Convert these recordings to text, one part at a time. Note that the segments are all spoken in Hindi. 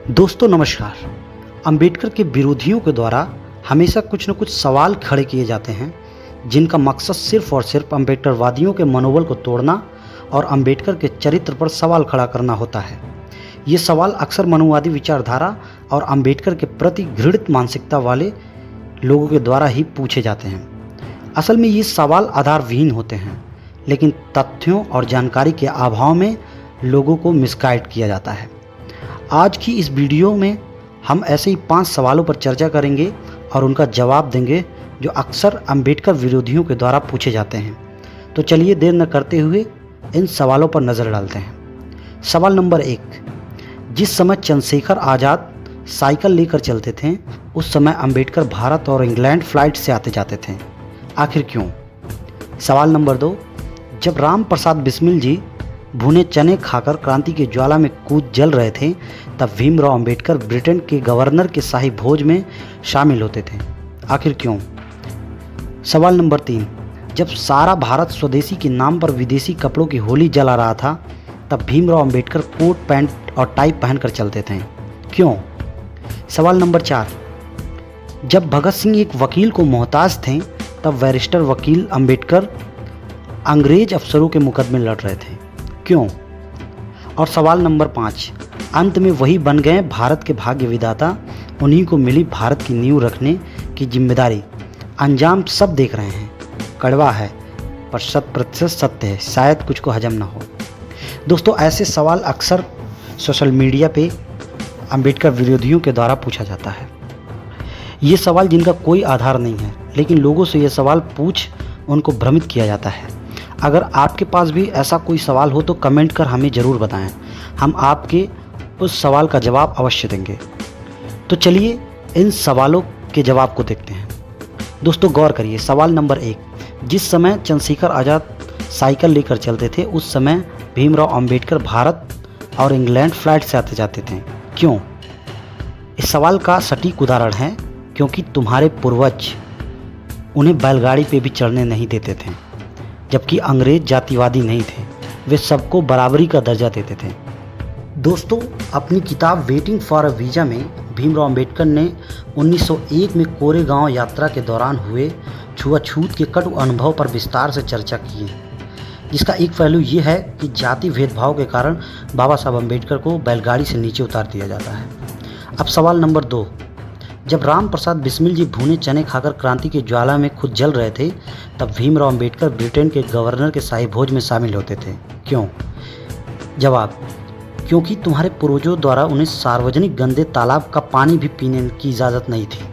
दोस्तों नमस्कार। अंबेडकर के विरोधियों के द्वारा हमेशा कुछ न कुछ सवाल खड़े किए जाते हैं जिनका मकसद सिर्फ और सिर्फ अंबेडकरवादियों के मनोबल को तोड़ना और अंबेडकर के चरित्र पर सवाल खड़ा करना होता है। ये सवाल अक्सर मनुवादी विचारधारा और अंबेडकर के प्रति घृणित मानसिकता वाले लोगों के द्वारा ही पूछे जाते हैं। असल में ये सवाल आधारविहीन होते हैं, लेकिन तथ्यों और जानकारी के अभाव में लोगों को मिसगाइड किया जाता है। आज की इस वीडियो में हम ऐसे ही 5 सवालों पर चर्चा करेंगे और उनका जवाब देंगे जो अक्सर अंबेडकर विरोधियों के द्वारा पूछे जाते हैं। तो चलिए देर न करते हुए इन सवालों पर नज़र डालते हैं। सवाल नंबर 1, जिस समय चंद्रशेखर आज़ाद साइकिल लेकर चलते थे उस समय अंबेडकर भारत और इंग्लैंड फ्लाइट से आते जाते थे, आखिर क्यों? सवाल नंबर 2, जब राम प्रसाद बिस्मिल जी भुने चने खाकर क्रांति की ज्वाला में कूद जल रहे थे तब भीमराव अंबेडकर ब्रिटेन के गवर्नर के शाही भोज में शामिल होते थे, आखिर क्यों? सवाल नंबर 3, जब सारा भारत स्वदेशी के नाम पर विदेशी कपड़ों की होली जला रहा था तब भीमराव अंबेडकर कोट पैंट और टाई पहनकर चलते थे, क्यों? सवाल नंबर 4, जब भगत सिंह एक वकील को मोहताज थे तब बैरिस्टर वकील अंबेडकर अंग्रेज अफसरों के मुकदमे लड़ रहे थे, क्यों? और सवाल नंबर 5, अंत में वही बन गए भारत के भाग्य विधाता, उन्हीं को मिली भारत की नींव रखने की जिम्मेदारी। अंजाम सब देख रहे हैं, कड़वा है पर 100% सत्य है, शायद कुछ को हजम ना हो। दोस्तों ऐसे सवाल अक्सर सोशल मीडिया पे अंबेडकर विरोधियों के द्वारा पूछा जाता है। ये सवाल जिनका कोई आधार नहीं है, लेकिन लोगों से ये सवाल पूछ उनको भ्रमित किया जाता है। अगर आपके पास भी ऐसा कोई सवाल हो तो कमेंट कर हमें ज़रूर बताएं, हम आपके उस सवाल का जवाब अवश्य देंगे। तो चलिए इन सवालों के जवाब को देखते हैं। दोस्तों गौर करिए। सवाल नंबर 1, जिस समय चंद्रशेखर आज़ाद साइकिल लेकर चलते थे उस समय भीमराव अंबेडकर भारत और इंग्लैंड फ्लाइट से आते जाते थे, क्यों? इस सवाल का सटीक उदाहरण है क्योंकि तुम्हारे पूर्वज उन्हें बैलगाड़ी पे भी चढ़ने नहीं देते थे, जबकि अंग्रेज जातिवादी नहीं थे, वे सबको बराबरी का दर्जा देते थे। दोस्तों अपनी किताब वेटिंग फॉर अ वीज़ा में भीमराव अंबेडकर ने 1901 में कोरेगांव यात्रा के दौरान हुए छुआछूत के कटु अनुभव पर विस्तार से चर्चा की है, जिसका एक पहलू ये है कि जाति भेदभाव के कारण बाबा साहब अंबेडकर को बैलगाड़ी से नीचे उतार दिया जाता है। अब सवाल नंबर 2, जब राम प्रसाद बिस्मिल जी भुने चने खाकर क्रांति की ज्वाला में खुद जल रहे थे तब भीमराव अंबेडकर ब्रिटेन के गवर्नर के शाही भोज में शामिल होते थे, क्यों? जवाब, क्योंकि तुम्हारे पूर्वजों द्वारा उन्हें सार्वजनिक गंदे तालाब का पानी भी पीने की इजाज़त नहीं थी,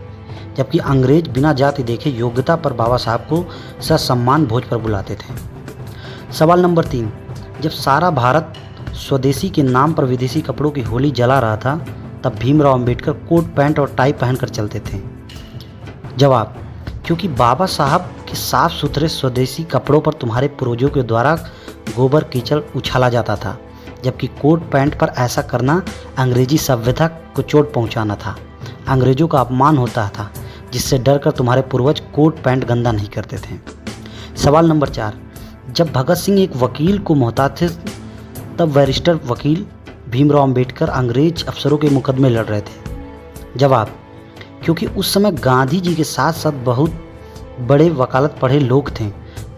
जबकि अंग्रेज बिना जाति देखे योग्यता पर बाबा साहब को ससम्मान भोज पर बुलाते थे। सवाल नंबर 3, जब सारा भारत स्वदेशी के नाम पर विदेशी कपड़ों की होली जला रहा था तब भीमराव अंबेडकर कोट पैंट और टाई पहनकर चलते थे। जवाब, क्योंकि बाबा साहब के साफ सुथरे स्वदेशी कपड़ों पर तुम्हारे पूर्वजों के द्वारा गोबर कीचड़ उछाला जाता था, जबकि कोट पैंट पर ऐसा करना अंग्रेजी सभ्यता को चोट पहुंचाना था, अंग्रेजों का अपमान होता था, जिससे डरकर तुम्हारे पूर्वज कोट पैंट गंदा नहीं करते थे। सवाल नंबर 4, जब भगत सिंह एक वकील को मोहताज थे तब बैरिस्टर वकील भीमराव अंबेडकर अंग्रेज अफसरों के मुकदमे लड़ रहे थे। जवाब, क्योंकि उस समय गांधी जी के साथ साथ बहुत बड़े वकालत पढ़े लोग थे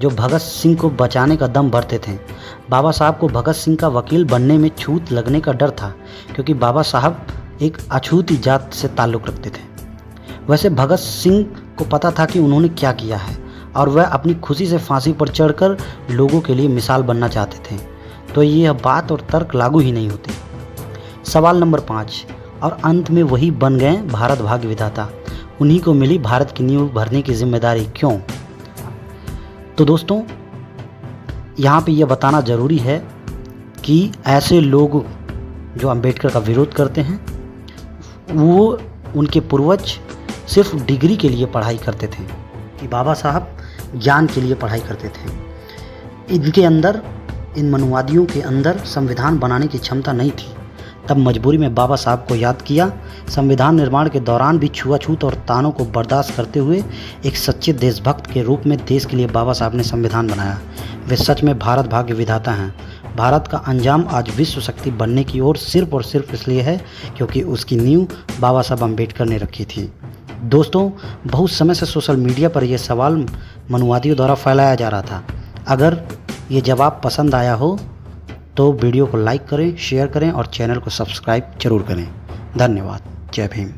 जो भगत सिंह को बचाने का दम भरते थे। बाबा साहब को भगत सिंह का वकील बनने में छूत लगने का डर था, क्योंकि बाबा साहब एक अछूती जात से ताल्लुक़ रखते थे। वैसे भगत सिंह को पता था कि उन्होंने क्या किया है और वह अपनी खुशी से फांसी पर चढ़कर लोगों के लिए मिसाल बनना चाहते थे, तो यह बात और तर्क लागू ही नहीं होते। सवाल नंबर 5, और अंत में वही बन गए भारत भाग्य विधाता, उन्हीं को मिली भारत की नींव भरने की जिम्मेदारी, क्यों? तो दोस्तों यहाँ पे यह बताना ज़रूरी है कि ऐसे लोग जो अंबेडकर का विरोध करते हैं वो उनके पूर्वज सिर्फ डिग्री के लिए पढ़ाई करते थे, कि बाबा साहब ज्ञान के लिए पढ़ाई करते थे। इनके अंदर, इन मनुवादियों के अंदर संविधान बनाने की क्षमता नहीं थी। तब मजबूरी में बाबा साहब को याद किया। संविधान निर्माण के दौरान भी छुआछूत और तानों को बर्दाश्त करते हुए एक सच्चे देशभक्त के रूप में देश के लिए बाबा साहब ने संविधान बनाया। वे सच में भारत भाग्य विधाता हैं। भारत का अंजाम आज विश्व शक्ति बनने की ओर सिर्फ और सिर्फ इसलिए है क्योंकि उसकी नींव बाबा साहब अम्बेडकर ने रखी थी। दोस्तों, बहुत समय से सोशल मीडिया पर यह सवाल मनुवादियों द्वारा फैलाया जा रहा था। अगर ये जवाब पसंद आया हो तो वीडियो को लाइक करें, शेयर करें और चैनल को सब्सक्राइब जरूर करें। धन्यवाद। जय भीम।